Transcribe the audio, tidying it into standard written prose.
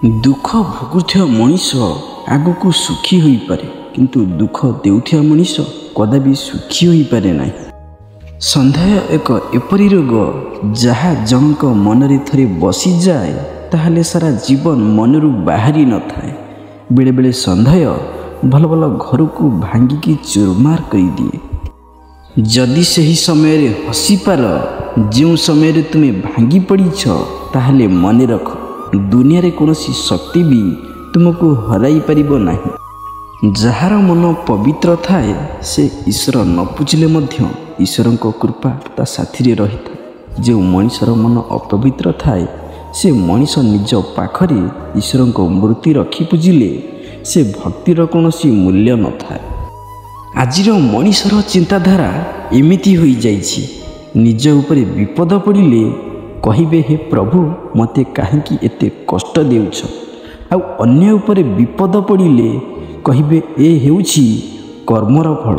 ଦୁଃଖ ଭୋଗୁଥିବା ମଣିଷ ଆଗକୁ ସୁଖୀ ହୋଇପାରେ, କିନ୍ତୁ ଦୁଃଖ ଦେଉଥିବା ମଣିଷ କଦାପି ସୁଖୀ ହୋଇପାରେ ନାହିଁ। ସନ୍ଦେହ ଏକ ଏପରି ରୋଗ ଯାହା ଜଣଙ୍କ ମନରେ ଥରେ ବସିଯାଏ ତାହେଲେ ସାରା ଜୀବନ ମନରୁ ବାହାରି ନଥାଏ। ବେଳେବେଳେ ସନ୍ଦେହ ଭଲ ଭଲ ଘରକୁ ଭାଙ୍ଗିକି ଚୁରମାର କରିଦିଏ। ଯଦି ସେହି ସମୟରେ ହସିପାର, ଯେଉଁ ସମୟରେ ତୁମେ ଭାଙ୍ଗି ପଡ଼ିଛ, ତାହେଲେ ମନେ ରଖ, ଦୁନିଆରେ କୌଣସି ଶକ୍ତି ବି ତୁମକୁ ହରାଇ ପାରିବ ନାହିଁ। ଯାହାର ମନ ପବିତ୍ର ଥାଏ ସେ ଈଶ୍ୱର ନ ପୂଜିଲେ ମଧ୍ୟ ଈଶ୍ୱରଙ୍କ କୃପା ତା ସାଥିରେ ରହିଥାଏ। ଯେଉଁ ମଣିଷର ମନ ଅପବିତ୍ର ଥାଏ ସେ ମଣିଷ ନିଜ ପାଖରେ ଈଶ୍ୱରଙ୍କ ମୂର୍ତ୍ତି ରଖି ପୂଜିଲେ ସେ ଭକ୍ତିର କୌଣସି ମୂଲ୍ୟ ନଥାଏ। ଆଜିର ମଣିଷର ଚିନ୍ତାଧାରା ଏମିତି ହୋଇଯାଇଛି, ନିଜ ଉପରେ ବିପଦ ପଡ଼ିଲେ କହିବେ, ହେ ପ୍ରଭୁ, ମୋତେ କାହିଁକି ଏତେ କଷ୍ଟ ଦେଉଛ? ଆଉ ଅନ୍ୟ ଉପରେ ବିପଦ ପଡ଼ିଲେ କହିବେ, ଏ ହେଉଛି କର୍ମର ଫଳ।